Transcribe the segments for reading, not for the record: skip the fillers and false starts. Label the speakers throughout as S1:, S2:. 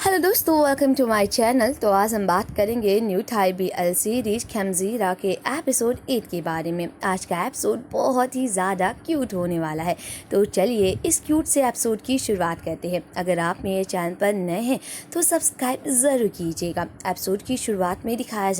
S1: Hello दोस्तों, welcome to my channel. तो आज हम बात करेंगे न्यू थाई BL सीरीज खेमजीरा के एपिसोड 8 के बारे में। आज का एपिसोड बहुत ही ज़्यादा क्यूट होने वाला है, तो चलिए इस क्यूट से एपिसोड की शुरुआत करते हैं। अगर आप मेरे चैनल पर नए हैं तो सब्सक्राइब ज़रूर कीजिएगा। एपिसोड की शुरुआत में दिखाया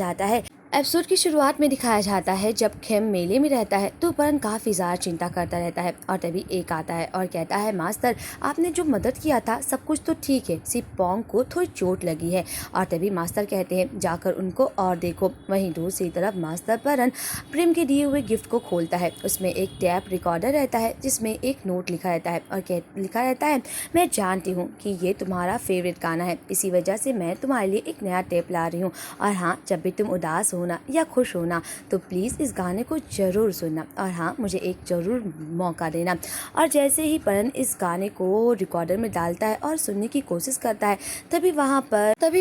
S1: जाता है जब खेम मेले में रहता है तो परन काफ़ी ज़्यादा चिंता करता रहता है और तभी एक आता है और कहता है, मास्टर आपने जो मदद किया था सब कुछ तो ठीक है, सिर्फ पोंग को थोड़ी चोट लगी है। और तभी मास्टर कहते हैं जाकर उनको और देखो। वहीं दूसरी तरफ मास्टर परन प्रेम के दिए हुए गिफ्ट को खोलता है। उसमें एक टैप रिकॉर्डर रहता है जिसमें एक नोट लिखा रहता है और लिखा रहता है, मैं जानती हूँ कि ये तुम्हारा फेवरेट गाना है, इसी वजह से मैं तुम्हारे लिए एक नया टेप ला रही हूँ। और हाँ, जब भी तुम उदास होना या खुश होना तो प्लीज़ इस गाने को ज़रूर सुनना और हाँ, मुझे एक ज़रूर मौका देना। और जैसे ही परन इस गाने को रिकॉर्डर में डालता है और सुनने की कोशिश करता है तभी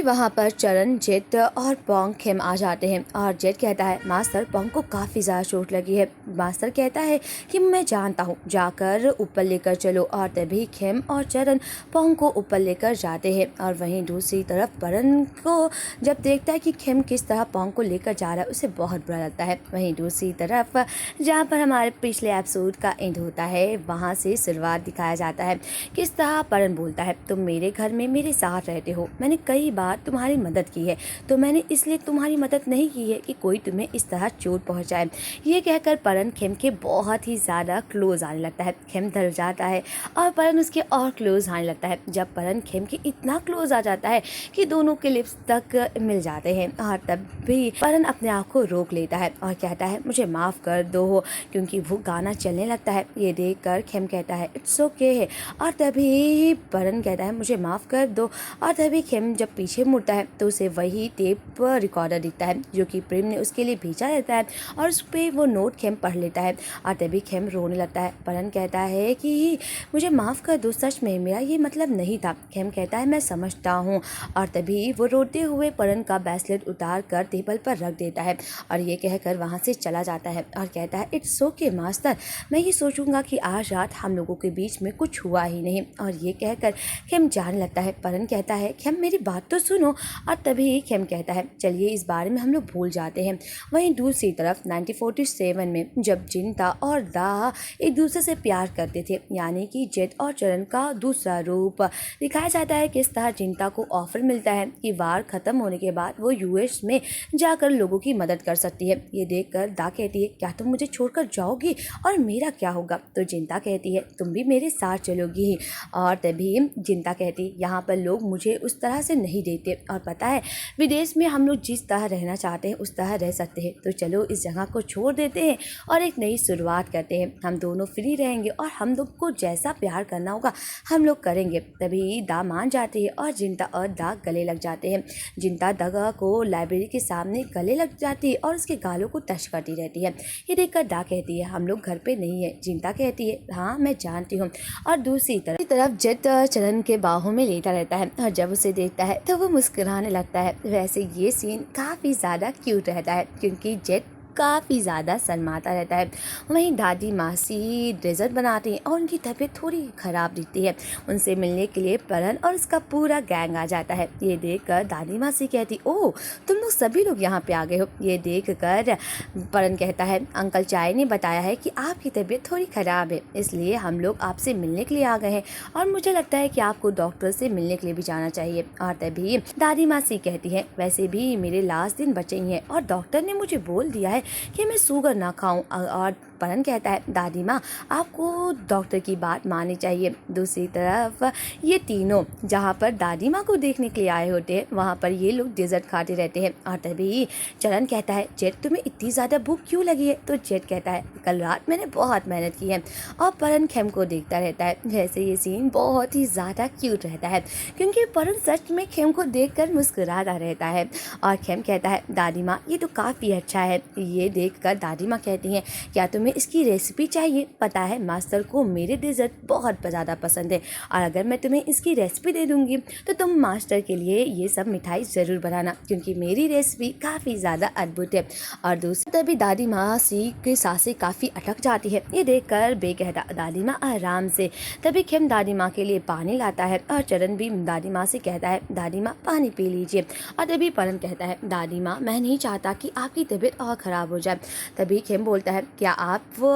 S1: वहाँ पर चरण, जेट और पोंग खेम आ जाते हैं। और जेट कहता है, मास्टर पोंग को काफ़ी ज़्यादा चोट लगी है। मास्टर कहता है कि मैं जानता हूँ, जाकर ऊपर लेकर चलो। और तभी खेम और चरण पोंग को ऊपर लेकर जाते हैं। और वहीं दूसरी तरफ परन को जब देखता है कि खेम किस तरह पोंग को लेकर जा रहा है उसे बहुत बुरा लगता है। वहीं दूसरी तरफ जहाँ पर हमारे पिछले एपिसोड का एंड होता है वहाँ से शुरुआत दिखाया जाता है। किस तरह परन बोलता है, तुम मेरे घर में मेरे साथ रहते हो, मैंने कई बार तुम्हारी मदद की है, तो मैंने इसलिए तुम्हारी मदद नहीं की है कि कोई तुम्हें इस तरह चोट पहुँचाए। ये कहकर परन खेम के बहुत ही ज़्यादा क्लोज आने लगता है। खेम डर जाता है और परन उसके और क्लोज आने लगता है। जब परन खेम के इतना क्लोज आ जाता है कि दोनों के लिप्स तक मिल जाते हैं और तब भी परन अपने आप को रोक लेता है और कहता है, मुझे माफ़ कर दो, क्योंकि वो गाना चलने लगता है। ये देखकर खेम कहता है, इट्स ओके है। और तभी परन कहता है, मुझे माफ़ कर दो। और तभी खेम जब पीछे मुड़ता है तो उसे वही टेप रिकॉर्डर दिखता है जो कि प्रेम ने उसके लिए भेजा रहता है और उस पर वो नोट खेम पढ़ लेता है। और तभी खेम रोने लगता है। परन कहता है कि मुझे माफ़ कर दो, सच में मेरा ये मतलब नहीं था। खेम कहता है, मैं समझता हूँ। और तभी वो रोते हुए परन का ब्रेसलेट उतार कर टेबल पर रख देता है और ये कहकर वहाँ से चला जाता है और कहता है, इट्स ओके मास्टर, मैं ये सोचूंगा कि आज रात हम लोगों के बीच में कुछ हुआ ही नहीं। और ये कहकर खेम जाने लगता है। परन कहता है, खेम मेरी बात तो सुनो। और तभी खेम कहता है, चलिए इस बारे में हम लोग भूल जाते हैं। वहीं दूसरी तरफ 1947 में जब जिंता और दा एक दूसरे से प्यार करते थे, यानी कि जेट और चरण का दूसरा रूप दिखाया जाता है। किस तरह जिंता को ऑफर मिलता है कि वार खत्म होने के बाद वो US में जाकर लोगों की मदद कर सकती है। ये देखकर दा कहती है, क्या तुम मुझे छोड़कर जाओगी और मेरा क्या होगा? तो जिंता कहती है, तुम भी मेरे साथ चलोगी। और तभी जिंता कहती है, यहाँ पर लोग मुझे उस तरह से नहीं देते और पता है विदेश में हम लोग जिस तरह रहना चाहते हैं उस तरह रह सकते हैं, तो चलो इस जगह को छोड़ देते हैं और एक नई शुरुआत करते हैं। हम दोनों फ्री रहेंगे और हम लोग को जैसा प्यार करना होगा हम लोग करेंगे। तभी दा मान जाती है और जिंता और दा गले लग जाते हैं। जिंता दा को लाइब्रेरी के सामने गले लग जाती है और उसके गालों को टच करती रहती है। ये देखकर दा कहती है, हम लोग घर पे नहीं है। जिंता कहती है, हाँ मैं जानती हूँ। और दूसरी तरफ जेट चरण के बाहों में लेटा रहता है और जब उसे देखता है तो वो मुस्कुराने लगता है। वैसे ये सीन काफ़ी ज़्यादा क्यूट रहता है क्योंकि जेट काफ़ी ज़्यादा शर्माता रहता है। वहीं दादी मासी डेजर्ट बनाती हैं और उनकी तबीयत थोड़ी ख़राब दिखती है। उनसे मिलने के लिए परन और उसका पूरा गैंग आ जाता है। ये देखकर दादी मासी कहती, ओह तुम लोग सभी लोग यहाँ पे आ गए हो। ये देखकर परन कहता है, अंकल चाय ने बताया है कि आपकी तबीयत थोड़ी ख़राब है, इसलिए हम लोग आपसे मिलने के लिए आ गए हैं और मुझे लगता है कि आपको डॉक्टर से मिलने के लिए भी जाना चाहिए। और तभी दादी मासी कहती है, वैसे भी मेरे लास्ट दिन बचे ही हैं और डॉक्टर ने मुझे बोल दिया है कि मैं शुगर ना खाऊं। और परन कहता है, दादी माँ आपको डॉक्टर की बात माननी चाहिए। दूसरी तरफ ये तीनों जहाँ पर दादी माँ को देखने के लिए आए होते हैं वहाँ पर ये लोग डेजर्ट खाते रहते हैं। और तभी चरण कहता है, जेट तुम्हें इतनी ज़्यादा भूख क्यों लगी है? तो जेट कहता है, कल रात मैंने बहुत मेहनत की है। और परन खेम को देखता रहता है। वैसे ये सीन बहुत ही ज़्यादा क्यूट रहता है क्योंकि परन सच में खेम को देख कर मुस्कुराता रहता है। और खेम कहता है, दादी माँ ये तो काफ़ी अच्छा है। ये देख कर दादी माँ कहती हैं, क्या तुम्हें तुम्हें इसकी रेसिपी चाहिए? पता है मास्टर को मेरे डेजर्ट बहुत ज़्यादा पसंद है और अगर मैं तुम्हें इसकी रेसिपी दे दूँगी तो तुम मास्टर के लिए ये सब मिठाई ज़रूर बनाना, क्योंकि मेरी रेसिपी काफ़ी ज़्यादा अद्भुत है। और दूसरी तभी दादी माँ सी की सांसें काफ़ी अटक जाती है। ये देखकर बे कहता, दादी माँ आराम से। तभी खेम दादी माँ के लिए पानी लाता है और चरण भी दादी माँ से कहता है, दादी माँ पानी पी लीजिए। और तभी परन कहता है, दादी माँ मैं नहीं चाहता कि आपकी तबीयत और ख़राब हो जाए। तभी खेम बोलता है, क्या आप वो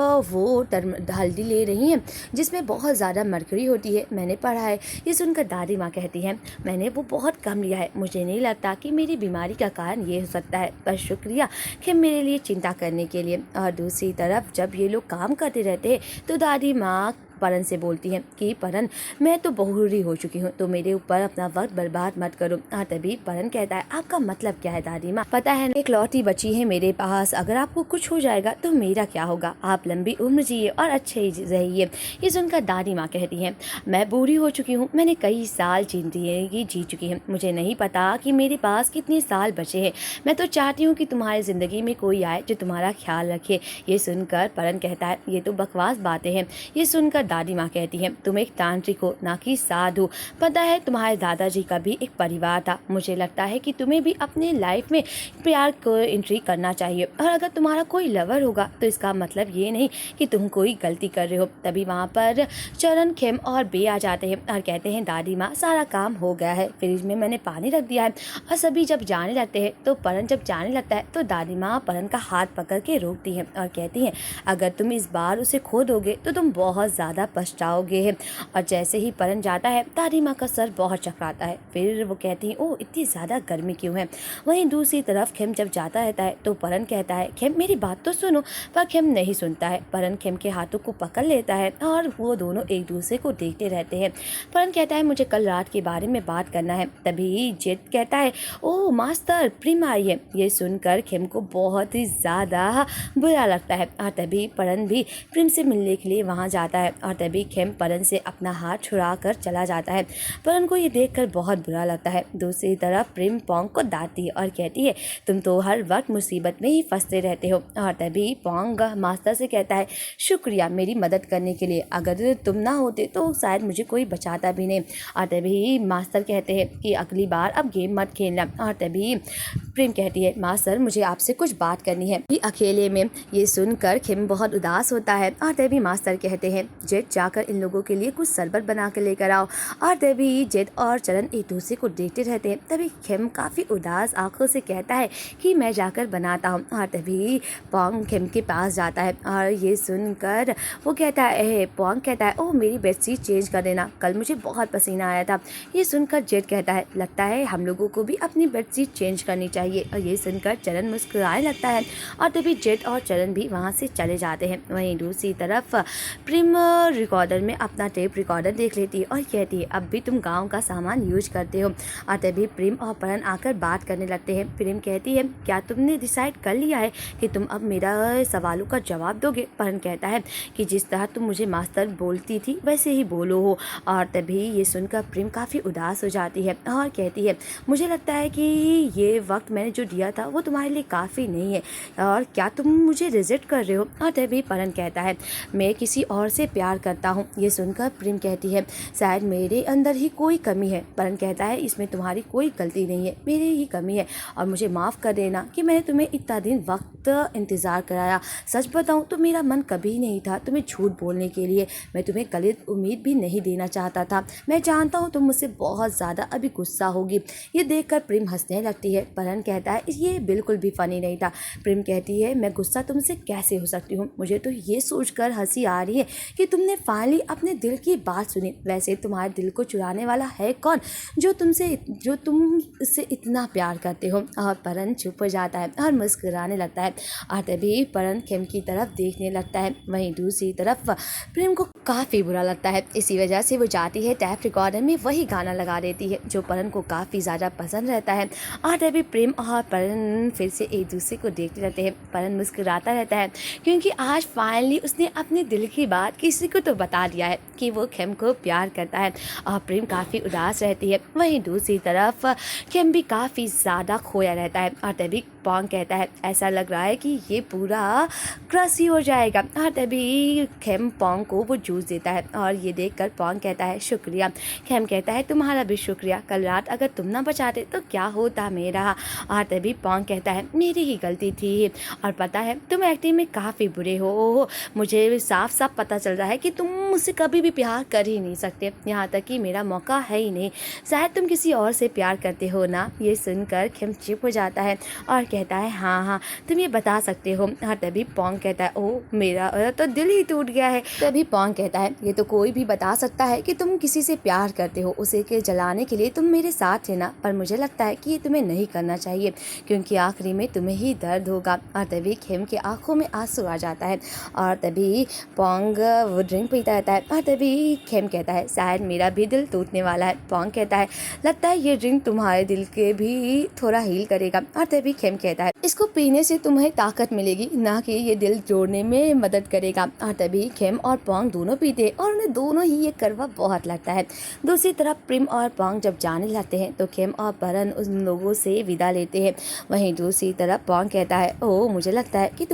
S1: हल्दी ले रही हैं जिसमें बहुत ज़्यादा मरकरी होती है? मैंने पढ़ा है। ये सुनकर दादी माँ कहती है, मैंने वो बहुत कम लिया है, मुझे नहीं लगता कि मेरी बीमारी का कारण ये हो सकता है, पर शुक्रिया खेम मेरे लिए चिंता करने के लिए। और दूसरी तरफ जब ये लोग काम करते रहते हैं तो दादी माँ परन से बोलती है कि परन मैं तो बूढ़ी हो चुकी हूँ, तो मेरे ऊपर अपना वक्त बर्बाद मत करो। तभी परन कहता है, आपका मतलब क्या है दादी माँ? पता है एक लौटी बची है मेरे पास, अगर आपको कुछ हो जाएगा तो मेरा क्या होगा? आप लंबी उम्र जिए और अच्छे रहिए। ये सुनकर दादी माँ कहती है, मैं बूढ़ी हो चुकी हूँ, मैंने कई साल जिंदगी जी चुकी है, मुझे नहीं पता कि मेरे पास कितने साल बचे हैं। मैं तो चाहती हूँ कि तुम्हारी ज़िंदगी में कोई आए जो तुम्हारा ख्याल रखे। ये सुनकर परन कहता है, ये तो बकवास बातें हैं। ये सुनकर दादी माँ कहती है, तुम एक तांत्रिक हो ना कि साधु। पता है तुम्हारे दादाजी का भी एक परिवार था, मुझे लगता है कि तुम्हें भी अपने लाइफ में प्यार को एंट्री करना चाहिए, और अगर तुम्हारा कोई लवर होगा तो इसका मतलब ये नहीं कि तुम कोई गलती कर रहे हो। तभी वहाँ पर चरण, खेम और बे आ जाते हैं और कहते हैं, दादी माँ सारा काम हो गया है, फ्रिज में मैंने पानी रख दिया है। और सभी जब जाने लगते हैं तो परन जब जाने लगता है तो दादी माँ परन का हाथ पकड़ के रोकती है और कहती हैं, अगर तुम इस बार उसे खो दोगे तो तुम बहुत ज़्यादा पछताओगे। और जैसे ही परन जाता है दादी माँ का सर बहुत चकराता है। फिर वो कहती है, ओह इतनी ज़्यादा गर्मी क्यों है? वहीं दूसरी तरफ खेम जब जाता रहता है तो परन कहता है, खेम मेरी बात तो सुनो। पर खेम नहीं सुनता है। परन खेम के हाथों को पकड़ लेता है और वो दोनों एक दूसरे को देखते रहते हैं। परन कहता है, मुझे कल रात के बारे में बात करना है। तभी जेद कहता है, ओह मास्टर प्रिम आई है। ये सुनकर खेम को बहुत ही ज़्यादा बुरा लगता है और तभी परन भी प्रिम से मिलने के लिए वहाँ जाता है। और तभी खेम परन से अपना हाथ छुड़ा कर चला जाता है। परन को ये देखकर बहुत बुरा लगता है। दूसरी तरफ प्रिम पोंग को डांटती है और कहती है, तुम तो हर वक्त मुसीबत में ही फंसते रहते हो। और तभी पोंग मास्टर से कहता है, शुक्रिया मेरी मदद करने के लिए, अगर तुम ना होते तो शायद मुझे कोई बचाता भी नहीं। और तभी मास्टर कहते हैं कि अगली बार अब गेम मत खेलना। और तभी प्रिम कहती है, मास्टर मुझे आपसे कुछ बात करनी है अकेले में। ये सुनकर खेम बहुत उदास होता है। और तभी मास्टर कहते हैं, जेड जाकर इन लोगों के लिए कुछ शरबत बना कर लेकर आओ। और तभी जेड और चरण एक दूसरे को देखते रहते हैं। तभी खेम काफ़ी उदास आंखों से कहता है कि मैं जाकर बनाता हूँ। और तभी पोंग खेम के पास जाता है और ये सुनकर वो कहता है, पोंग कहता है, ओह मेरी बेडशीट चेंज कर देना, कल मुझे बहुत पसीना आया था। ये सुनकर जेड कहता है, लगता है हम लोगों को भी अपनी बेडशीट चेंज करनी चाहिए। और ये सुनकर चरण मुस्कुराने लगता है और तभी जेड और चरण भी वहाँ से चले जाते हैं। वहीं दूसरी तरफ प्रिम रिकॉर्डर में अपना टेप रिकॉर्डर देख लेती है और कहती है, अब भी तुम गांव का सामान यूज करते हो। और तभी प्रिम और परन आकर बात करने लगते हैं। प्रिम कहती है, क्या तुमने डिसाइड कर लिया है कि तुम अब मेरा सवालों का जवाब दोगे? परन कहता है कि जिस तरह तुम मुझे मास्टर बोलती थी वैसे ही बोलो हो। और तभी ये सुनकर प्रिम काफ़ी उदास हो जाती है और कहती है, मुझे लगता है कि ये वक्त मैंने जो दिया था वो तुम्हारे लिए काफ़ी नहीं है, और क्या तुम मुझे रिजेक्ट कर रहे हो? और तभी परन कहता है, मैं किसी और से प्यार करता हूँ। ये सुनकर प्रिम कहती है, शायद मेरे अंदर ही कोई कमी है। परन कहता है, इसमें तुम्हारी कोई गलती नहीं है, मेरी ही कमी है, और मुझे माफ़ कर देना कि मैंने तुम्हें इतना दिन वक्त इंतज़ार कराया। सच बताऊँ तो मेरा मन कभी नहीं था तुम्हें झूठ बोलने के लिए, मैं तुम्हें गलत उम्मीद भी नहीं देना चाहता था। मैं जानता हूँ तुम मुझसे बहुत ज़्यादा अभी गुस्सा होगी। ये देखकर प्रिम हंसने लगती है। परन कहता है, ये बिल्कुल भी फ़नी नहीं था। प्रिम कहती है, मैं गुस्सा तुमसे कैसे हो सकती हूँ? मुझे तो ये सोचकर हंसी आ रही है कि तुमने फाइनली अपने दिल की बात सुनी। वैसे तुम्हारे दिल को चुराने वाला है कौन जो तुमसे इतना प्यार करते हो? और परन चुप हो जाता है और मुस्कुराने लगता है। और तभी परन खेम की तरफ देखने लगता है। वहीं दूसरी तरफ प्रेम को काफ़ी बुरा लगता है। इसी वजह से वो जाती है टैप रिकॉर्डर में वही गाना लगा देती है जो परन को काफ़ी ज़्यादा पसंद रहता है। और तभी प्रेम और परन फिर से एक दूसरे को देखते रहते हैं। परन मुस्कुराता रहता है क्योंकि आज फाइनली उसने अपने दिल की बात किसी को तो बता दिया है कि वो खेम को प्यार करता है। और प्रेम काफ़ी उदास रहती है। वहीं दूसरी तरफ खेम भी काफ़ी ज़्यादा खोया रहता है। और तभी पोंग कहता है ऐसा लग रहा है कि ये पूरा क्रश ही हो जाएगा। और तभी खेम पोंग को वो जूस देता है और ये देखकर पोंग कहता है शुक्रिया। खेम कहता है तुम्हारा भी शुक्रिया, कल रात अगर तुम ना बचाते तो क्या होता मेरा। और तभी पोंग कहता है मेरी ही गलती थी और पता है तुम एक्टिंग में काफ़ी बुरे हो। मुझे साफ साफ पता चल रहा है कि तुम मुझसे कभी भी प्यार कर ही नहीं सकते, यहाँ तक कि मेरा मौका है ही नहीं। शायद तुम किसी और से प्यार करते हो ना। ये सुनकर खेम चुप हो जाता है और कहता है हाँ हाँ तुम ये बता सकते हो। और तभी पोंग कहता है ओ मेरा तो दिल ही टूट गया है। तभी पोंग कहता है ये तो कोई भी बता सकता है कि तुम किसी से प्यार करते हो, उसे के जलाने के लिए तुम मेरे साथ थे ना। पर मुझे लगता है कि ये तुम्हें नहीं करना चाहिए क्योंकि आखिरी में तुम्हें ही दर्द होगा। और तभी खेम के आंखों में आंसू आ जाता है और तभी पोंग वो ड्रिंक पीता रहता है। और तभी खेम कहता है शायद मेरा भी दिल टूटने वाला है। पोंग कहता है लगता है ये ड्रिंक तुम्हारे दिल के भी थोड़ा हील करेगा। और तभी खेम कहता है इसको पीने से तुम्हें ताकत मिलेगी, ना कि ये दिल जोड़ने में मदद करेगा। और तभी खेम और पोंग दोनों पीते हैं और उन्हें दोनों ही ये कड़वा बहुत लगता है। दूसरी तरफ प्रेम और पोंग जब जाने लगते हैं तो खेम और परन उन लोगों से विदा लेते हैं। वहीं दूसरी तरफ पोंग कहता है ओ मुझे लगता है कि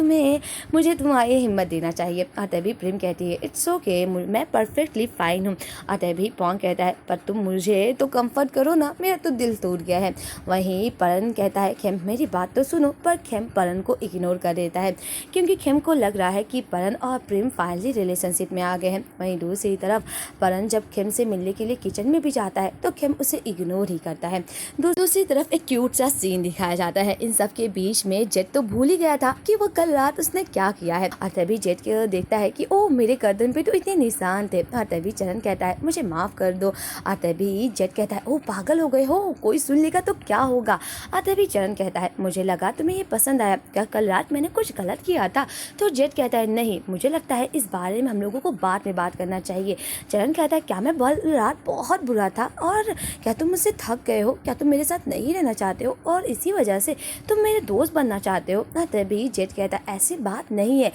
S1: मुझे तुम्हारी हिम्मत देना चाहिए। और तभी प्रेम कहती है इट्स ओके मैं परफेक्टली फाइन हूँ। और तभी पोंग कहता है पर तुम मुझे तो कंफर्ट करो ना, मेरा तो दिल टूट गया है। वहीं परन कहता है खेम मेरी बात तो सुनो। पर खेम परन को इग्नोर कर देता है क्योंकि खेम को लग रहा है कि परन और प्रेम फाइनली रिलेशनशिप में आ गए हैं। वहीं दूसरी तरफ परन जब खेम से मिलने के लिए किचन में भी जाता है तो खेम उसे इग्नोर ही करता है। दूसरी तरफ एक क्यूट सा सीन दिखाया जाता है। इन सब के बीच में जेट तो भूल ही गया था कि वो कल रात उसने क्या किया है। और तभी जेट देखता है कि ओ मेरे गर्दन पे तो इतने निशान थे। और तभी चरण कहता है मुझे माफ कर दो। और तभी जेट कहता है ओ पागल हो गए हो, कोई सुन लेगा तो क्या होगा। और तभी चरण कहता है मुझे लगा तुम्हें ये पसंद आया, क्या कल रात मैंने कुछ गलत किया था। तो जेट कहता है नहीं, मुझे लगता है इस बारे में हम लोगों को बाद में बात करना चाहिए। चरण कहता है क्या मैं रात बहुत बुरा था और क्या तुम मुझसे थक गए हो, क्या तुम मेरे साथ नहीं रहना चाहते हो और इसी वजह से तुम मेरे दोस्त बनना चाहते हो। तभी जेट कहता है ऐसी बात नहीं है,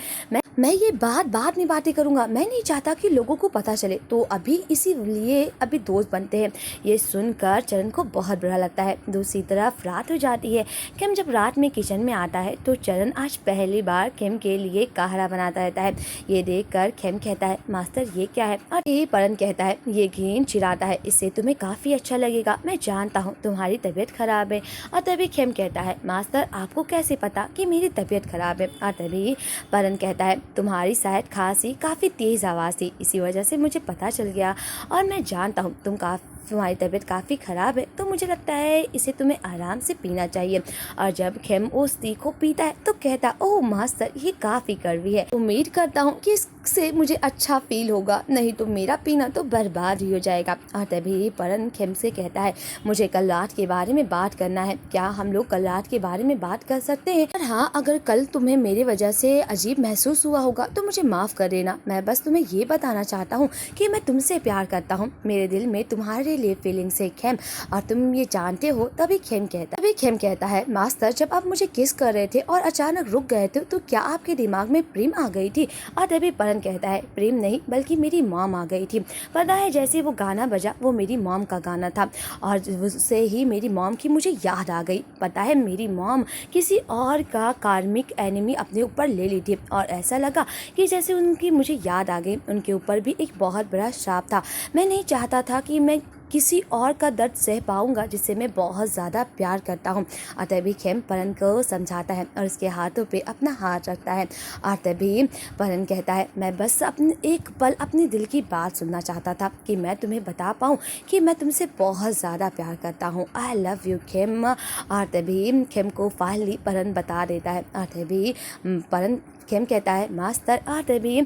S1: मैं ये बात बाद में बातें करूंगा, मैं नहीं चाहता कि लोगों को पता चले, तो अभी इसीलिए अभी दोस्त बनते हैं। ये सुनकर चरण को बहुत बुरा लगता है। दूसरी तरफ रात हो जाती है। खेम जब रात में किचन में आता है तो चरण आज पहली बार खेम के लिए काढ़ा बनाता रहता है। ये देखकर खेम कहता है मास्टर ये क्या है। और ये परन कहता है ये घी चिराता है, इससे तुम्हें काफ़ी अच्छा लगेगा, मैं जानता हूँ तुम्हारी तबीयत खराब है। और तभी खेम कहता है मास्टर आपको कैसे पता कि मेरी तबीयत खराब है। और तभी परन कहता है तुम्हारी शायद खांसी काफ़ी तेज़ आवाज़ थी, इसी वजह से मुझे पता चल गया और मैं जानता हूँ तुम्हारी तबीयत काफ़ी ख़राब है, तो मुझे लगता है इसे तुम्हें आराम से पीना चाहिए। और जब खेम उस टी को पीता है तो कहता ओह मास्टर ये काफ़ी कड़वी है, उम्मीद करता हूँ कि इससे मुझे अच्छा फील होगा, नहीं तो मेरा पीना तो बर्बाद ही हो जाएगा। और तभी परन खेम से कहता है मुझे कल रात के बारे में बात करना है, क्या हम लोग कल रात के बारे में बात कर सकते हैं। और हाँ अगर कल तुम्हें मेरी वजह से अजीब महसूस हुआ होगा तो मुझे माफ़ कर देना, मैं बस तुम्हें ये बताना चाहता हूँ कि मैं तुमसे प्यार करता हूँ, मेरे दिल में तुम्हारे लिए फीलिंग्स है खेम, और तुम ये जानते हो। तभी खेम कहता है मास्टर जब आप मुझे किस कर रहे थे और अचानक रुक गए थे तो क्या आपके दिमाग में प्रेम आ गई थी। और तभी परन कहता है प्रेम नहीं बल्कि मेरी मॉम आ गई थी, पता है जैसे वो गाना बजा वो मेरी मॉम का गाना था और उससे ही मेरी मॉम की मुझे याद आ गई। पता है मेरी मॉम किसी और का कार्मिक एनिमी अपने ऊपर ले ली थी और ऐसा लगा कि जैसे उनकी मुझे याद आ गई, उनके ऊपर भी एक बहुत बड़ा श्राप था। मैं नहीं चाहता था कि मैं किसी और का दर्द सह पाऊंगा जिससे मैं बहुत ज़्यादा प्यार करता हूँ। और तभी खेम परन को समझाता है और उसके हाथों पे अपना हाथ रखता है। और तभी परन कहता है मैं बस एक पल अपनी दिल की बात सुनना चाहता था कि मैं तुम्हें बता पाऊँ कि मैं तुमसे बहुत ज़्यादा प्यार करता हूँ, आई लव यू खेम। और तभी खेम को फाइनली परन बता देता है। और तभी खेम कहता है मास्टर। और तभी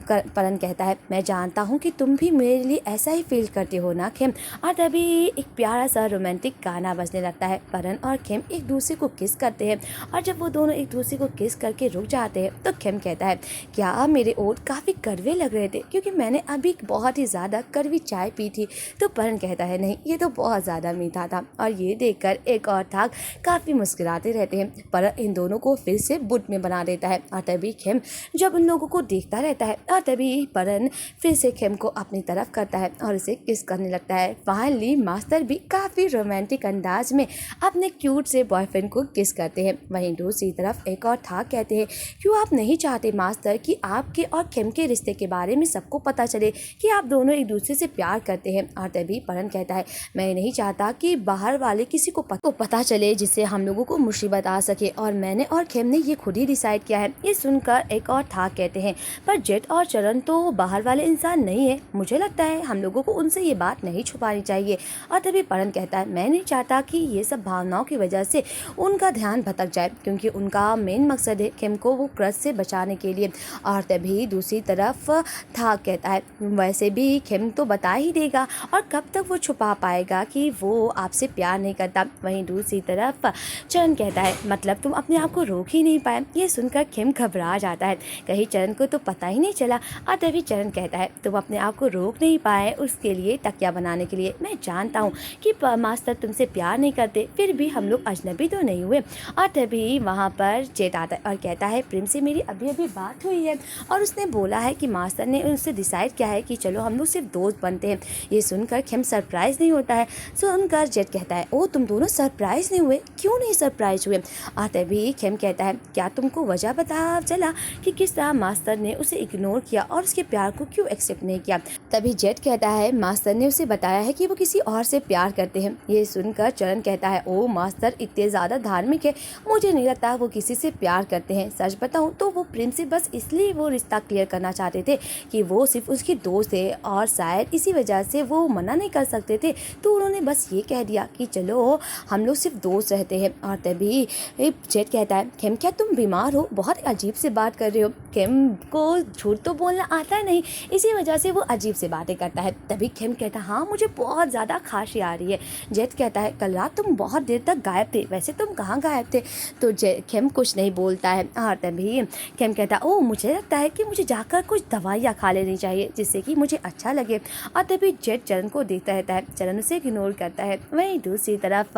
S1: परन कहता है मैं जानता हूँ कि तुम भी मेरे लिए ऐसा ही फील करते हो ना खेम। और तभी एक प्यारा सा रोमांटिक गाना बजने लगता है। परन और खेम एक दूसरे को किस करते हैं और जब वो दोनों एक दूसरे को किस करके रुक जाते हैं तो खेम कहता है क्या मेरे ओठ काफ़ी कड़वे लग रहे थे क्योंकि मैंने अभी बहुत ही ज़्यादा कड़वी चाय पी थी। तो परन कहता है नहीं ये तो बहुत ज़्यादा मीठा था। और ये देखकर एक और था काफ़ी मुस्कुराते रहते हैं। परन इन दोनों को फिर से बुट में बना देता है। और तभी तभी खेम जब उन लोगों को देखता रहता है और तभी परन फिर से खेम को अपनी तरफ करता है और उसे किस करने लगता है। फाइनली मास्टर भी काफ़ी रोमांटिक अंदाज में अपने क्यूट से बॉयफ्रेंड को किस करते हैं। वहीं दूसरी तरफ एक और था कहते हैं, क्यों आप नहीं चाहते मास्टर कि आपके और खेम के रिश्ते के बारे में सबको पता चले कि आप दोनों एक दूसरे से प्यार करते हैं। और तभी परन कहता है, मैं नहीं चाहता कि बाहर वाले किसी को पता चले जिससे हम लोगों को मुसीबत आ सके, और मैंने और खेम ने ये खुद ही डिसाइड किया है। ये सुनकर एक और था कहते हैं, पर जेट और चरण तो बाहर वाले इंसान नहीं है, मुझे लगता है हम लोगों को उनसे ये बात नहीं छुपानी चाहिए। और तभी परन कहता है, मैं नहीं चाहता कि ये सब भावनाओं की वजह से उनका ध्यान भटक जाए, क्योंकि उनका मेन मकसद है खेम को वो क्रश से बचाने के लिए। और तभी दूसरी तरफ था कहता है, वैसे भी खेम तो बता ही देगा, और कब तक वो छुपा पाएगा कि वो आपसे प्यार नहीं करता। वहीं दूसरी तरफ चरण कहता है, मतलब तुम अपने आप को रोक ही नहीं पाए। ये सुनकर खेम घबरा जाता है, कहीं चरण को तो पता ही नहीं चला। और तभी चरण कहता है, तुम अपने आप को रोक नहीं पाए उसके लिए तकिया बनाने के लिए। मैं जानता हूँ कि मास्टर तुमसे प्यार नहीं करते, फिर भी हम लोग अजनबी तो नहीं हुए। और तभी वहाँ पर जेट आता है और कहता है, प्रेम से मेरी अभी अभी बात हुई है और उसने बोला है कि मास्टर ने उससे डिसाइड किया है कि चलो हम लोग सिर्फ दोस्त बनते हैं। ये सुनकर खेम सरप्राइज नहीं होता है। सुनकर जेट कहता है, ओ तुम दोनों सरप्राइज नहीं हुए, क्यों नहीं सरप्राइज हुए? और तभी खेम कहता है, क्या तुमको वजह पता चला कि किस तरह मास्टर ने उसे इग्नोर किया और उसके प्यार को क्यों एक्सेप्ट नहीं किया? तभी जेट कहता है, मास्टर ने उसे बताया है कि वो किसी और से प्यार करते हैं। ये सुनकर चरण कहता है, ओ मास्टर इतने ज़्यादा धार्मिक है, मुझे नहीं लगता वो किसी से प्यार करते हैं। सच बताऊं तो वो प्रेम से बस इसलिए वो रिश्ता क्लियर करना चाहते थे कि वो सिर्फ उसकी दोस्त है, और शायद इसी वजह से वो मना नहीं कर सकते थे, तो उन्होंने बस ये कह दिया कि चलो हम लोग सिर्फ दोस्त रहते हैं। और तभी जेट कहता है, खेम क्या तुम बीमार हो? बहुत अजीब से बात कर रहे हो। खेम को झूठ तो बोलना आता नहीं, इसी वजह से वो अजीब से बातें करता है। तभी खेम कहता है, हाँ मुझे बहुत ज़्यादा खांसी आ रही है। जेट कहता है, कल रात तुम बहुत देर तक गायब थे, वैसे तुम कहाँ गायब थे? तो खेम कुछ नहीं बोलता है। और तभी खेम कहता है, ओ मुझे लगता है कि मुझे जाकर कुछ दवाइयाँ खा लेनी चाहिए जिससे कि मुझे अच्छा लगे। और तभी जेट चरण को देखता रहता है, चरण उसे इग्नोर करता है। वहीं दूसरी तरफ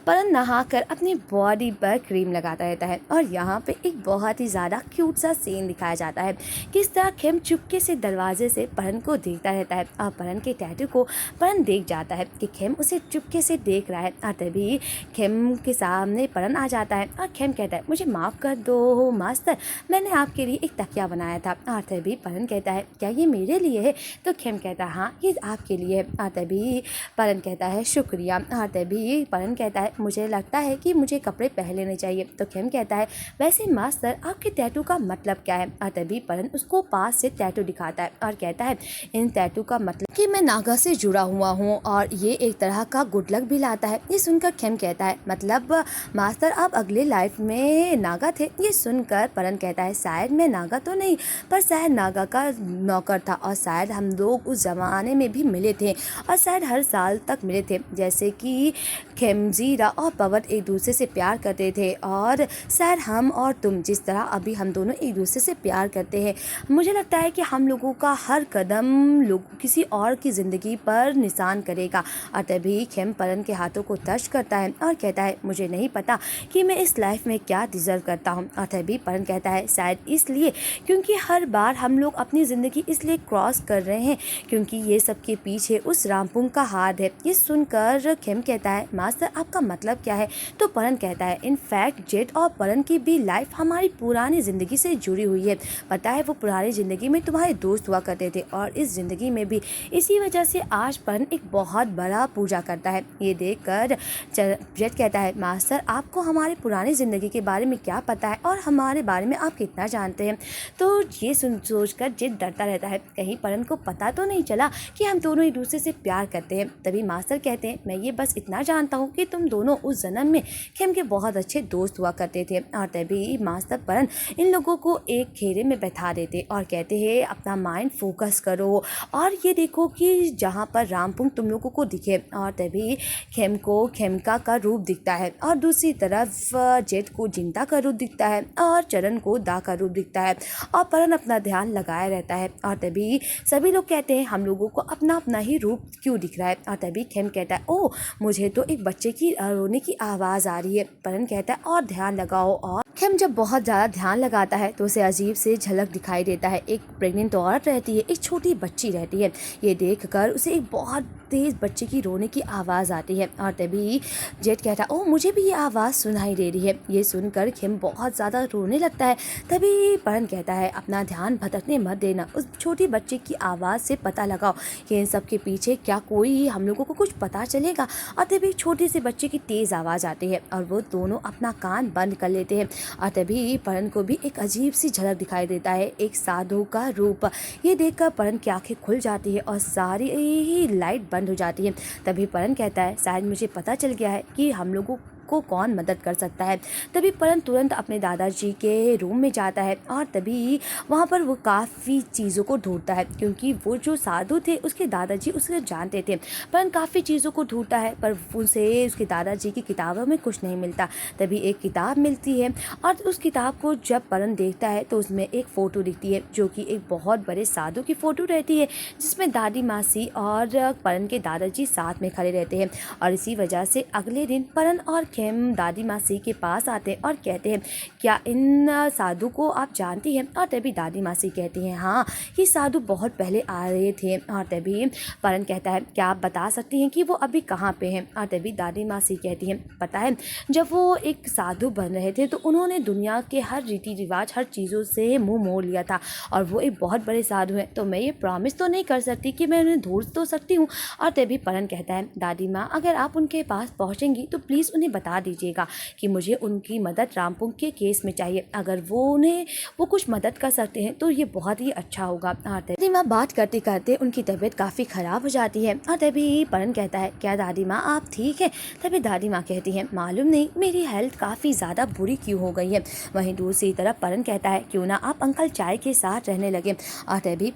S1: परन नहाकर अपनी बॉडी पर क्रीम लगाता रहता है, और यहाँ पे एक बहुत ही ज़्यादा क्यूट सा सीन दिखाया जाता है, किस तरह खेम चुपके से दरवाजे से परन को देखता रहता है, और परन के टैटू को परन देख जाता है कि खेम उसे चुपके से देख रहा है। और तभी खेम के सामने परन आ जाता है और खेम कहता है, मुझे माफ़ कर दो मास्टर, मैंने आपके लिए एक तकिया बनाया था। और तभी परन कहता है, क्या ये मेरे लिए है? तो खेम कहता है, हाँ ये आपके लिए है। और तभी परन कहता है, शुक्रिया। और तभी परन कहता है, मुझे लगता है कि मुझे कपड़े पहन लेने चाहिए। तो खेम कहता है, वैसे मास्टर आपके टैटू का मतलब क्या है? और तभी परन उसको पास से टैटू दिखाता है और कहता है, इन टैटू का मतलब कि मैं नागा से जुड़ा हुआ हूँ, और ये एक तरह का गुड लक भी लाता है। ये सुनकर खेम कहता है, मतलब मास्टर आप अगले लाइफ में नागा थे? ये सुनकर परन कहता है, शायद मैं नागा तो नहीं, पर शायद नागा का नौकर था, और शायद हम लोग उस ज़माने में भी मिले थे, और शायद हर साल तक मिले थे, जैसे कि खेमजीरा और पवन एक दूसरे से प्यार करते थे, और शायद हम और तुम जिस तरह अभी हम दोनों एक दूसरे से प्यार करते हैं। मुझे लगता है कि हम लोगों का हर कदम लोग किसी और की ज़िंदगी पर निशान करेगा। और तभी खेम परन के हाथों को टच करता है और कहता है, मुझे नहीं पता कि मैं इस लाइफ में क्या डिज़र्व करता हूँ। और तभी परन कहता है, शायद इसलिए क्योंकि हर बार हम लोग अपनी ज़िंदगी इसलिए क्रॉस कर रहे हैं क्योंकि ये सब के पीछे उस रामपुंग का हाथ है। ये सुनकर खेम कहता है, मास्टर आपका मतलब क्या है? तो परन कहता है, इनफैक्ट जेट और परन की भी लाइफ हमारी पुरानी ज़िंदगी से जुड़ी हुई है। पता है वो पुरानी ज़िंदगी में तुम्हारे दोस्त हुआ करते थे, और इस ज़िंदगी में भी। इसी वजह से आज परन एक बहुत बड़ा पूजा करता है। ये देखकर जेट कहता है, मास्टर आपको हमारे पुरानी ज़िंदगी के बारे में क्या पता है, और हमारे बारे में आप कितना जानते हैं? तो ये सोचकर जेट डरता रहता है, कहीं परन को पता तो नहीं चला कि हम दोनों एक दूसरे से प्यार करते हैं। तभी मास्टर कहते हैं, मैं ये बस इतना जानता हूँ कि तुम दोनों उस जन्म में खेम के बहुत अच्छे दोस्त हुआ करते थे। और तभी मास्टर परन इन लोगों को एक घेरे में बैठा देते और कहते हैं, अपना माइंड फोकस करो और ये देखो कि जहाँ पर रामपुंग तुम लोगों को दिखे। और तभी खेम को खेमका का रूप दिखता है, और दूसरी तरफ जेट को जिंदा का रूप दिखता है, और चरण को दा का रूप दिखता है, और परन अपना ध्यान लगाया रहता है। और तभी सभी लोग कहते हैं, हम लोगों को अपना अपना ही रूप क्यों दिख रहा है? और तभी खेम कहता है, ओ मुझे तो एक बच्चे की रोने की आवाज़ आ रही है। परन कहता है, और ध्यान लगाओ। और खेम जब बहुत ज़्यादा ध्यान लगा लगाता है तो उसे अजीब से झलक दिखाई देता है। एक प्रेग्नेंट औरत रहती है, एक छोटी बच्ची रहती है। ये देखकर उसे एक बहुत तेज़ बच्चे की रोने की आवाज़ आती है और तभी जेट कहता है, ओह मुझे भी ये आवाज़ सुनाई दे रही है। ये सुनकर खेम बहुत ज़्यादा रोने लगता है। तभी परन कहता है, अपना ध्यान भटकने मत देना, उस छोटी बच्चे की आवाज़ से पता लगाओ कि इन सब के पीछे क्या कोई हम लोगों को कुछ पता चलेगा। और तभी छोटे से बच्चे की तेज़ आवाज़ आती है और वो दोनों अपना कान बंद कर लेते हैं। और तभी परन को भी एक अजीब सी झलक दिखाई देता है, एक साधु का रूप। ये देखकर परन की आंखें खुल जाती है और सारी ही लाइट बंद हो जाती है। तभी परन कहता है, शायद मुझे पता चल गया है कि हम लोगों को कौन मदद कर सकता है। तभी परन तुरंत अपने दादाजी के रूम में जाता है और तभी वहाँ पर वो काफ़ी चीज़ों को ढूंढता है, क्योंकि वो जो साधु थे उसके दादाजी उसे जानते थे। परन काफ़ी चीज़ों को ढूंढता है पर उसे उसके दादाजी की किताबों में कुछ नहीं मिलता। तभी एक किताब मिलती है और उस किताब को जब परन देखता है तो उसमें एक फ़ोटो दिखती है, जो कि एक बहुत बड़े साधु की फ़ोटो रहती है, जिसमें दादी मासी और परन के दादाजी साथ में खड़े रहते हैं। और इसी वजह से अगले दिन परन और खेम दादी मासी के पास आते हैं और कहते हैं, क्या इन साधु को आप जानती हैं? और तभी दादी मासी कहती हैं, हाँ ये साधु बहुत पहले आ रहे थे। और तभी परन कहता है, क्या आप बता सकती हैं कि वो अभी कहाँ पे हैं? और तभी दादी मासी कहती हैं, पता है जब वो एक साधु बन रहे थे तो उन्होंने दुनिया के हर रीति रिवाज, हर चीज़ों से मुँह मोड़ लिया था और वो एक बहुत बड़े साधु हैं, तो मैं ये प्रॉमिस तो नहीं कर सकती कि मैं उन्हें ढूंढ तो सकती हूँ। और तभी परन कहता है, दादी माँ अगर आप उनके पास पहुँचेंगी तो प्लीज़ उन्हें बता दीजिएगा कि मुझे उनकी मदद रामपुंग के केस में चाहिए। अगर वो कुछ मदद कर सकते हैं तो ये बहुत ही अच्छा होगा। दादी माँ बात करते करते उनकी तबीयत काफ़ी ख़राब हो जाती है और तभी परन कहता है, क्या दादी माँ आप ठीक है? तभी दादी माँ कहती है, मालूम नहीं मेरी हेल्थ काफ़ी ज़्यादा बुरी क्यों हो गई है। वहीं दूसरी तरफ परन कहता है, क्यों ना आप अंकल चाय के साथ रहने लगे। और तभी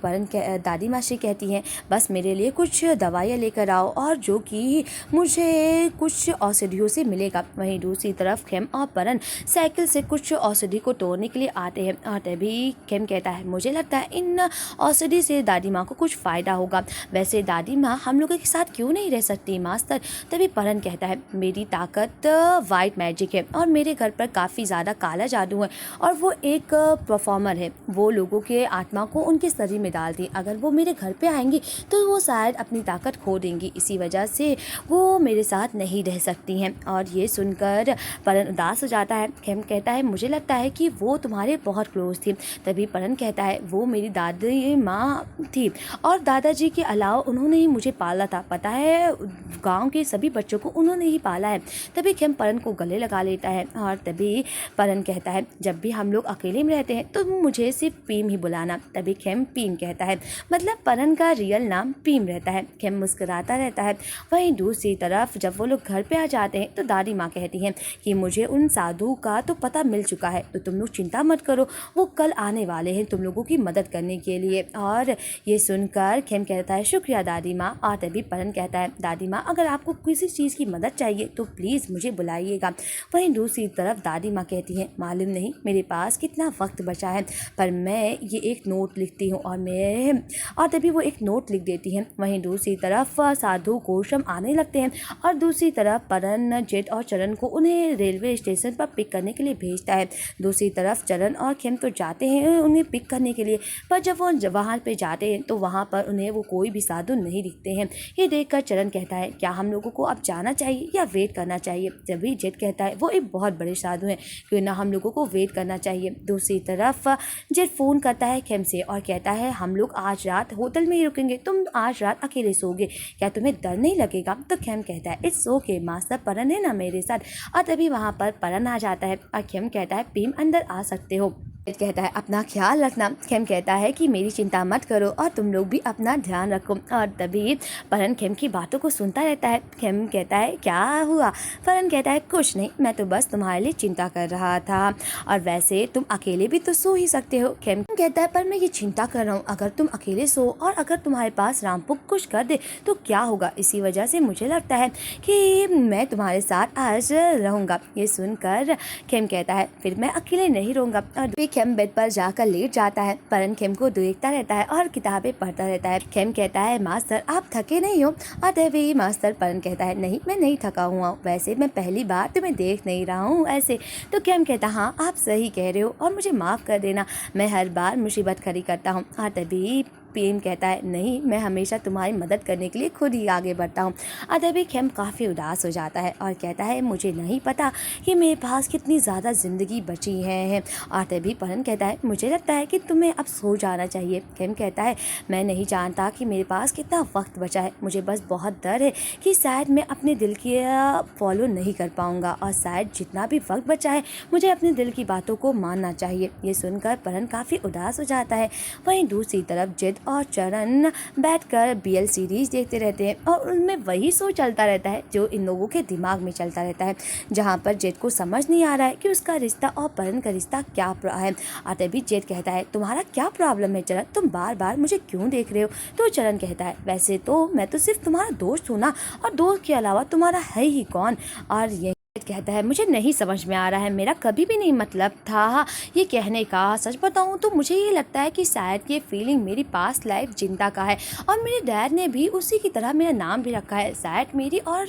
S1: दादी माँ से कहती हैं, बस मेरे लिए कुछ दवाइयाँ लेकर आओ और जो कि मुझे कुछ औषधियों से मिलेगा। वहीं दूसरी तरफ खेम और परन साइकिल से कुछ औषधि को तोड़ने के लिए आते हैं और तभी खेम कहता है, मुझे लगता है इन औषधि से दादी माँ को कुछ फ़ायदा होगा। वैसे दादी माँ हम लोगों के साथ क्यों नहीं रह सकती मास्टर? तभी परन कहता है, मेरी ताकत वाइट मैजिक है और मेरे घर पर काफ़ी ज़्यादा काला जादू है और वो एक परफॉर्मर है, वो लोगों के आत्मा को उनके शरीर में डालती है। अगर वो मेरे घर पे आएंगी तो वो शायद अपनी ताकत खो देंगी, इसी वजह से वो मेरे साथ नहीं रह सकती हैं। और ये सुनकर परन उदास हो जाता है। खेम कहता है, मुझे लगता है कि वो तुम्हारे बहुत क्लोज थी। तभी परन कहता है, वो मेरी दादी माँ थी और दादाजी के अलावा उन्होंने ही मुझे पाला था, पता है गांव के सभी बच्चों को उन्होंने ही पाला है। तभी खेम परन को गले लगा लेता है और तभी परन कहता है, जब भी हम लोग अकेले में रहते हैं तो मुझे सिर्फ पीम ही बुलाना। तभी खेम पीम कहता है, मतलब परन का रियल नाम पीम रहता है। खेम मुस्कुराता रहता है। वहीं दूसरी तरफ जब वो लोग घर पे आ जाते हैं तो दादी माँ कहती हैं कि मुझे उन साधु का तो पता मिल चुका है, तो तुम लोग चिंता मत करो, वो कल आने वाले हैं तुम लोगों की मदद करने के लिए। और ये सुनकर खेम कहता है, शुक्रिया दादी माँ। और तभी परन कहता है, दादी माँ अगर आपको किसी चीज़ की मदद चाहिए तो प्लीज़ मुझे बुलाइएगा। वहीं दूसरी तरफ दादी माँ कहती हैं, मालूम नहीं मेरे पास कितना वक्त बचा है, पर मैं ये एक नोट लिखती हूँ और तभी वो एक नोट लिख देती हैं। वहीं दूसरी तरफ साधु कोशम आने लगते हैं और दूसरी तरफ परन जेट और चरण को उन्हें रेलवे स्टेशन पर पिक करने के लिए भेजता है। दूसरी तरफ चरण और खेम तो जाते हैं उन्हें पिक करने के लिए, पर जब वो वहाँ पे जाते हैं तो वहाँ पर उन्हें वो कोई भी साधु नहीं दिखते हैं। ये देखकर चरण कहता है, क्या हम लोगों को अब जाना चाहिए या वेट करना चाहिए? तभी जेट कहता है, वो एक बहुत बड़े साधु हैं, क्यों ना हम लोगों को वेट करना चाहिए। दूसरी तरफ जेट फ़ोन करता है खेम से और कहता है, हम लोग आज रात होटल में ही रुकेंगे, तुम आज रात अकेले सोओगे, क्या तुम्हें डर नहीं लगेगा? तो खेम कहता है, इट्स ओके मास्टर, परन है ना मेरे साथ। और तभी वहाँ पर परन आ जाता है और खेम कहता है, पीम अंदर आ सकते हो। कहता है, अपना ख्याल रखना। खेम कहता है कि मेरी चिंता मत करो और तुम लोग भी अपना ध्यान रखो। और तभी परन खेम की बातों को सुनता रहता है। खेम कहता है, क्या हुआ? परन कहता है, कुछ नहीं, मैं तो बस तुम्हारे लिए चिंता कर रहा था, और वैसे तुम अकेले भी तो सो ही सकते हो। खेम कहता है, पर मैं ये चिंता कर रहा हूँ, अगर तुम अकेले सो और अगर तुम्हारे पास रामपुक कुछ कर दे तो क्या होगा? इसी वजह से मुझे लगता है कि मैं तुम्हारे साथ आज रहूँगा। ये सुनकर खेम कहता है, फिर मैं अकेले नहीं रहूँगा। और खेम बेड पर जाकर लेट जाता है। परन खेम को देखता रहता है और किताबें पढ़ता रहता है। खेम कहता है मास्टर आप थके नहीं हो? और तभी मास्टर परन कहता है नहीं मैं नहीं थका हुआ हूँ, वैसे मैं पहली बार तुम्हें देख नहीं रहा हूँ ऐसे। तो खेम कहता हाँ आप सही कह रहे हो और मुझे माफ़ कर देना, मैं हर बार मुसीबत खड़ी करता हूँ। और तभी पीएम कहता है नहीं मैं हमेशा तुम्हारी मदद करने के लिए खुद ही आगे बढ़ता हूँ। और तभी खेम काफ़ी उदास हो जाता है और कहता है मुझे नहीं पता कि मेरे पास कितनी ज़्यादा ज़िंदगी बची है। और तभी परन कहता है मुझे लगता है कि तुम्हें अब सो जाना चाहिए। खेम कहता है मैं नहीं जानता कि मेरे पास कितना वक्त बचा है, मुझे बस बहुत डर है कि शायद मैं अपने दिल की फॉलो नहीं कर पाऊँगा और शायद जितना भी वक्त बचा है मुझे अपने दिल की बातों को मानना चाहिए। ये सुनकर परन काफ़ी उदास हो जाता है। वहीं दूसरी तरफ जिद और चरण बैठकर बीएल सीरीज देखते रहते हैं और उनमें वही शो चलता रहता है जो इन लोगों के दिमाग में चलता रहता है, जहाँ पर जेड को समझ नहीं आ रहा है कि उसका रिश्ता और परन का रिश्ता क्या है। और तभी जेड कहता है तुम्हारा क्या प्रॉब्लम है चरण, तुम बार बार मुझे क्यों देख रहे हो? तो चरण कहता है वैसे तो मैं तो सिर्फ तुम्हारा दोस्त हूँ ना, और दोस्त के अलावा तुम्हारा है ही कौन? और ये कहता है मुझे नहीं समझ में आ रहा है, मेरा कभी भी नहीं मतलब था ये कहने का। सच बताऊं तो मुझे ये लगता है कि शायद ये फीलिंग मेरी पास्ट लाइफ जिंदा का है और मेरे डैड ने भी उसी की तरह मेरा नाम भी रखा है, शायद मेरी और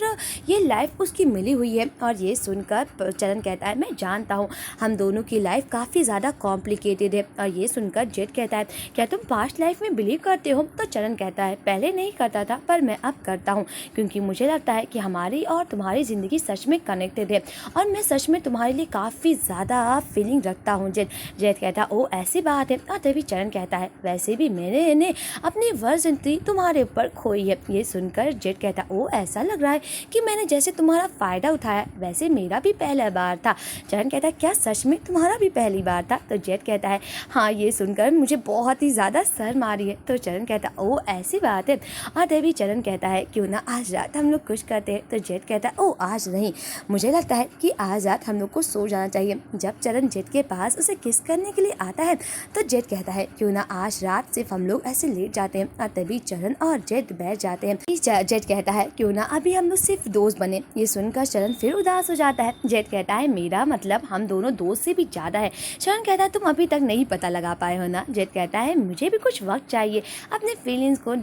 S1: ये लाइफ उसकी मिली हुई है। और ये सुनकर चरण कहता है मैं जानता हूँ हम दोनों की लाइफ काफ़ी ज़्यादा कॉम्प्लिकेटेड है। और ये सुनकर जेड कहता है क्या तुम पास्ट लाइफ में बिलीव करते हो? तो चरण कहता है पहले नहीं करता था पर मैं अब करता हूँ, क्योंकि मुझे लगता है कि हमारी और तुम्हारी ज़िंदगी सच में कनेक्टेड है और मैं सच में तुम्हारे लिए काफ़ी ज़्यादा फीलिंग रखता हूँ। जेड कहता ओ ऐसी बात है। और तभी चरण कहता है वैसे भी मैंने अपनी वर्जिनिटी तुम्हारे ऊपर खोई है। ये सुनकर जेड कहता ओ ऐसा लग रहा है कि मैंने जैसे तुम्हारा फ़ायदा उठाया, वैसे मेरा भी पहला बार था। चरण कहता है क्या सच में तुम्हारा भी पहली बार था? तो जेड कहता है हाँ, ये सुनकर मुझे बहुत ही ज़्यादा शर्म आ रही है। तो चरण कहता ओ ऐसी बात है। और तभी चरण कहता है क्यों ना आज रात हम लोग कुछ करते हैं। तो जेड कहता है ओ आज नहीं, मुझे लगता है कि आज रात हम लोग को सो जाना चाहिए। जब चरण जेड के पास उसे किस करने के लिए आता है तो जेड कहता है क्यों ना आज रात सिर्फ हम लोग ऐसे लेट जाते हैं। और तभी चरण और जेड बैठ जाते हैं। जेड कहता है क्यों ना अभी हम लोग सिर्फ दोस्त बने। ये सुनकर चरण फिर उदास हो जाता है। जेड कहता है मेरा मतलब हम दोनों दोस्त से भी ज्यादा है। चरण कहता है तुम अभी तक नहीं पता लगा पाए हो ना। जेड कहता है मुझे भी कुछ वक्त चाहिए अपने फीलिंग्स को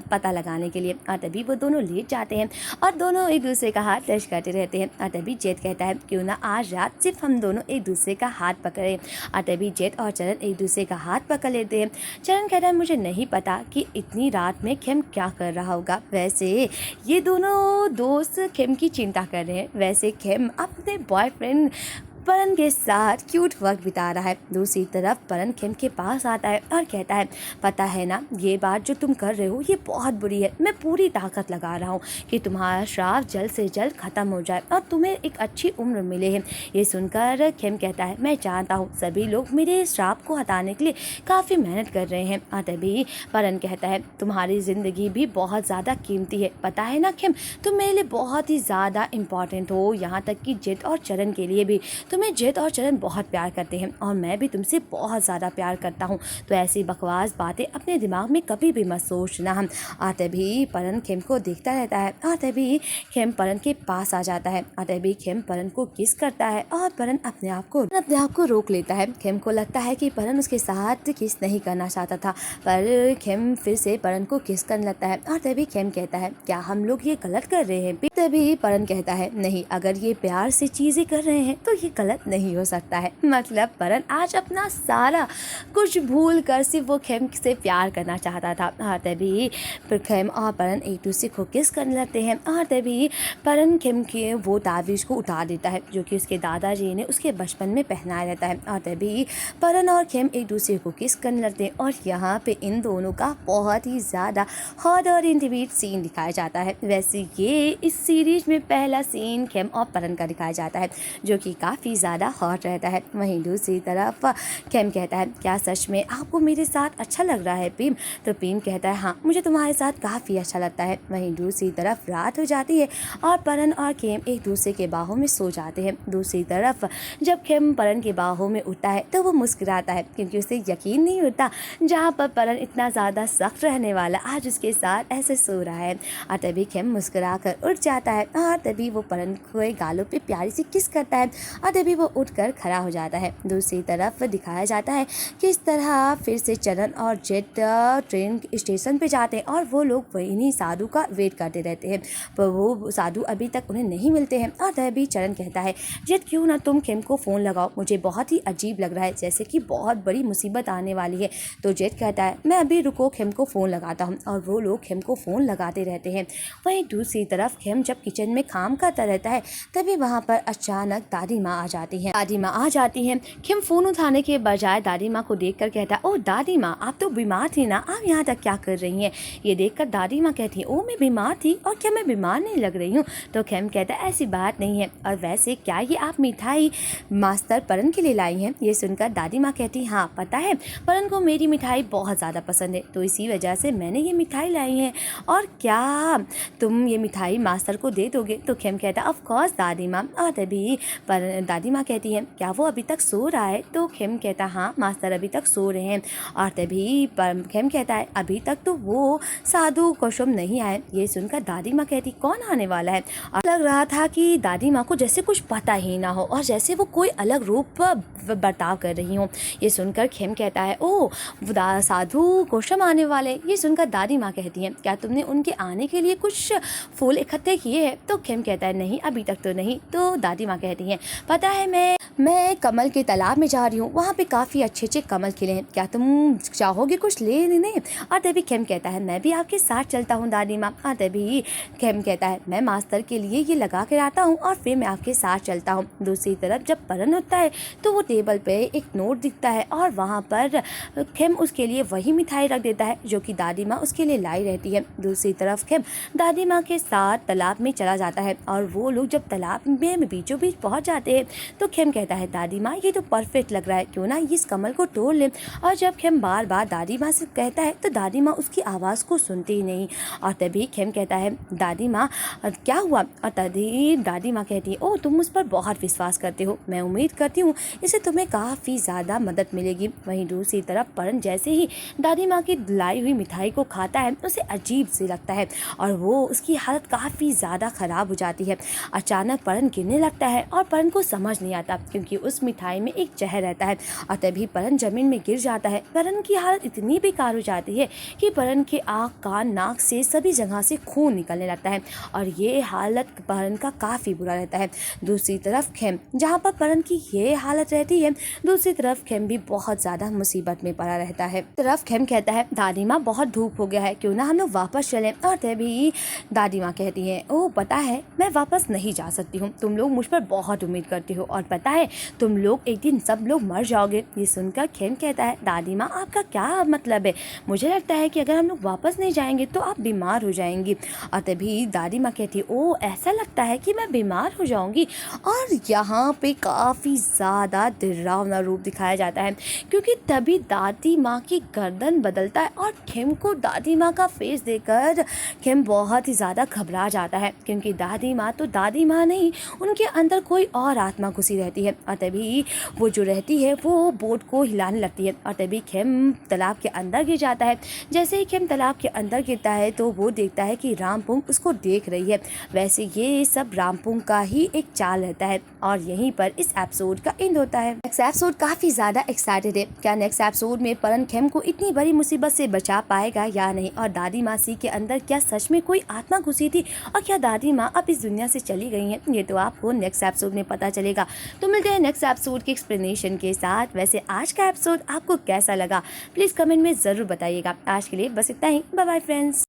S1: पता लगाने के लिए। और तभी वो दोनों लेट जाते हैं और दोनों एक दूसरे का हाथ टच करते रहते हैं। और तभी जेड कहता है क्यों ना आज रात सिर्फ हम दोनों एक दूसरे का हाथ पकड़े। और तभी जेड और चरण एक दूसरे का हाथ पकड़ लेते हैं। चरण कहता है मुझे नहीं पता कि इतनी रात में खेम क्या कर रहा होगा। वैसे ये दोनों दोस्त खेम की चिंता कर रहे हैं। वैसे खेम अपने बॉयफ्रेंड परन के साथ क्यूट वक्त बिता रहा है। दूसरी तरफ परन खेम के पास आता है और कहता है पता है ना ये बात जो तुम कर रहे हो ये बहुत बुरी है। मैं पूरी ताकत लगा रहा हूँ कि तुम्हारा श्राप जल्द से जल्द खत्म हो जाए और तुम्हें एक अच्छी उम्र मिले है। ये सुनकर खेम कहता है मैं जानता हूँ सभी लोग मेरे श्राप को हटाने के लिए काफ़ी मेहनत कर रहे हैं। और तभी परन कहता है तुम्हारी ज़िंदगी भी बहुत ज़्यादा कीमती है, पता है ना खेम, तुम मेरे लिए बहुत ही ज़्यादा इम्पॉर्टेंट हो, यहाँ तक कि जेड और चरण के लिए भी। तुम्हें जेद और चरण बहुत प्यार करते हैं और मैं भी तुमसे बहुत ज़्यादा प्यार करता हूँ, तो ऐसी बकवास बातें अपने दिमाग में कभी भी मत सोचना। हम आते भी परन खेम को देखता रहता है। आते भी खेम परन के पास आ जाता है। आते भी खेम परन को किस करता है और परन अपने आप को रोक लेता है। खेम को लगता है कि परन उसके साथ किस नहीं करना चाहता था, पर खेम फिर से परन को किस करने लगता है। और तभी खेम कहता है क्या हम लोग ये गलत कर रहे हैं? तभी परन कहता है नहीं, अगर ये प्यार से चीजें कर रहे हैं तो ये गलत नहीं हो सकता है। मतलब परन आज अपना सारा कुछ भूल कर सिर्फ वो खेम से प्यार करना चाहता था। और तभी खेम और परन एक दूसरे को किस करने लगते हैं। और तभी परन खेम के वो तावीज़ को उतार देता है जो कि उसके दादाजी ने उसके बचपन में पहनाया रहता है। और तभी परन और खेम एक दूसरे को किस करने लगते हैं और यहाँ पे इन दोनों का बहुत ही ज़्यादा हॉट और इंटीमेट सीन दिखाया जाता है। वैसे ये इस सीरीज में पहला सीन खेम और परन का दिखाया जाता है जो कि काफ़ी ज़्यादा हॉट रहता है। वहीं दूसरी तरफ खेम कहता है क्या सच में आपको मेरे साथ अच्छा लग रहा है पीम? तो पीम कहता है हाँ, मुझे तुम्हारे साथ काफ़ी अच्छा लगता है। वहीं दूसरी तरफ रात हो जाती है और परन और खेम एक दूसरे के बाहों में सो जाते हैं। दूसरी तरफ जब खेम परन के बाहों में उठता है तो वो मुस्कुराता है क्योंकि उसे यकीन नहीं होता जहाँ पर परन इतना ज़्यादा सख्त रहने वाला आज उसके साथ ऐसे सो रहा है। और तभी खेम मुस्कुरा कर उठ जाता है और तभी वो परन को गालों पे प्यारी सी किस करता है। और तभी वो उठकर खड़ा हो जाता है। दूसरी तरफ दिखाया जाता है कि इस तरह फिर से चरण और जेट ट्रेन स्टेशन पे जाते हैं और वो लोग वहीं साधु का वेट करते रहते हैं, पर वो साधु अभी तक उन्हें नहीं मिलते हैं। और तभी चरण कहता है, जेट क्यों ना तुम खेम को फ़ोन लगाओ, मुझे बहुत ही अजीब लग रहा है, जैसे कि बहुत बड़ी मुसीबत आने वाली है। तो जेट कहता है, मैं अभी रुको, खेम को फ़ोन लगाता हूँ। और वो लोग खेम को फ़ोन लगाते रहते हैं। वहीं दूसरी तरफ खेम जब किचन में काम करता रहता है, तभी वहाँ पर अचानक दादी माँ आ जाती हैं। दादी माँ आ जाती हैं। खेम फ़ोन उठाने के बजाय दादी माँ को देखकर कहता है, ओ दादी माँ, आप तो बीमार थी ना, आप यहाँ तक क्या कर रही हैं? ये देखकर दादी माँ कहती है, ओ मैं बीमार थी, और क्या मैं बीमार नहीं लग रही हूँ? तो खेम कहता है, ऐसी बात नहीं है, और वैसे क्या ये आप मिठाई मास्टर परन के लिए लाई हैं? ये सुनकर दादी माँ कहती, हाँ पता है, परन को मेरी मिठाई बहुत ज़्यादा पसंद है, तो इसी वजह से मैंने ये मिठाई लाई है। और क्या तुम ये मिठाई मास्टर को दे दोगे? तो खेम कहता है, ऑफ कोर्स दादी माँ। और तभी पर दादी माँ कहती है, क्या वो अभी तक सो रहा है? तो खेम कहता, हाँ मास्टर अभी तक सो रहे हैं। और तभी खेम कहता है, अभी तक तो वो साधु कुसुम नहीं आए। ये सुनकर दादी माँ कहती, कौन आने वाला है? और लग रहा था कि दादी माँ को जैसे कुछ पता ही ना हो और जैसे वो कोई अलग रूप बर्ताव कर रही हो। ये सुनकर खेम कहता है, ओ साधु कुसुम आने वाले। ये सुनकर दादी माँ कहती हैं, क्या तुमने उनके आने के लिए कुछ फूल इकट्ठे किए हैं? तो खेम कहता है, नहीं अभी तक तो नहीं। तो दादी माँ कहती हैं, पता है मैं कमल के तालाब में जा रही हूँ, वहाँ पे काफ़ी अच्छे अच्छे कमल खिले हैं, क्या तुम चाहोगे कुछ लेने? और तभी खेम कहता है, मैं भी आपके साथ चलता हूँ दादी माँ। और तभी खेम कहता है, मैं मास्टर के लिए ये लगा कर आता हूँ और फिर मैं आपके साथ चलता हूँ। दूसरी तरफ जब परन होता है तो वो टेबल पे एक नोट दिखता है और वहाँ पर खेम उसके लिए वही मिठाई रख देता है जो कि दादी माँ उसके लिए लाई रहती है। दूसरी तरफ खेम दादी माँ के साथ तालाब में चला जाता है और वो लोग जब तालाब में बीचों बीच पहुँच जाते हैं तो खेम कहता है, दादी माँ ये तो परफेक्ट लग रहा है, क्यों ना इस कमल को तोड़ लें। और जब खेम बार बार दादी माँ से कहता है तो दादी माँ उसकी आवाज़ को सुनती ही नहीं। और तभी खेम कहता है, दादी माँ क्या हुआ? और तभी दादी माँ कहती है, ओ तुम मुझ पर बहुत विश्वास करते हो, मैं उम्मीद करती हूँ इससे तुम्हें काफ़ी ज़्यादा मदद मिलेगी। वहीं दूसरी तरफ परन जैसे ही दादी माँ की लाई हुई मिठाई को खाता है उसे अजीब सी लगता है और वो उसकी हालत काफ़ी ज़्यादा ख़राब हो जाती है। अचानक परन गिरने लगता है और परन को समझ नहीं आता क्योंकि उस मिठाई में एक जहर रहता है। और तभी परन ज़मीन में गिर जाता है। परन की हालत इतनी बेकार हो जाती है कि परन के आँख कान नाक से सभी जगह से खून निकलने लगता है और ये हालत परन का काफ़ी बुरा रहता है। दूसरी तरफ खेम, जहाँ पर परन की ये हालत रहती है, दूसरी तरफ खेम भी बहुत ज़्यादा मुसीबत में पड़ा रहता है। तरफ खेम कहता है, दादी माँ बहुत धूप हो गया है, क्यों ना हम लोग वापस चलें। और तभी दादी माँ कहती है, ओह पता है मैं वापस नहीं जा सकती हूँ, तुम लोग मुझ पर बहुत उम्मीद करते हो और पता है तुम लोग एक दिन सब लोग मर जाओगे। ये सुनकर खेम कहता है, दादी माँ आपका क्या मतलब है? मुझे लगता है कि अगर हम लोग वापस नहीं जाएंगे तो आप बीमार हो जाएंगी। और तभी दादी माँ कहती है, ओह ऐसा लगता है कि मैं बीमार हो जाऊंगी। और यहाँ पे काफ़ी ज़्यादा डरावना रूप दिखाया जाता है क्योंकि तभी दादी माँ की गर्दन बदलता है और खेम को दादी माँ का फेस देखकर खेम बहुत ही ज़्यादा घबरा जाता है क्योंकि दादी माँ तो दादी माँ नहीं, उनके अंदर कोई और आत्मा घुसी रहती है। और तभी वो जो रहती है वो बोट को हिलाने लगती है और तभी खेम तालाब के अंदर गिर जाता है। जैसे ही खेम तालाब के अंदर गिरता है तो वो देखता है कि रामपुंग उसको देख रही है। वैसे ये सब रामपुंग का ही एक चाल रहता है और यहीं पर इस एपिसोड का एंड होता है। नेक्स्ट एपिसोड काफ़ी ज़्यादा एक्साइटेड है, क्या नेक्स्ट एपिसोड में परन खेम को इतनी बड़ी मुसीबत से बचा पाएगा या नहीं, और दादी माँ सी के अंदर क्या सच में कोई आत्मा घुसी थी और क्या दादी माँ अब इस दुनिया से चली गई हैं, ये तो आपको नेक्स्ट एपिसोड में पता चलेगा। तो मिलते हैं नेक्स्ट एपिसोड के एक्सप्लेनेशन के साथ। वैसे आज का एपिसोड आपको कैसा लगा प्लीज़ कमेंट में ज़रूर बताइएगा। आज के लिए बस इतना ही, बाय बाय फ्रेंड्स।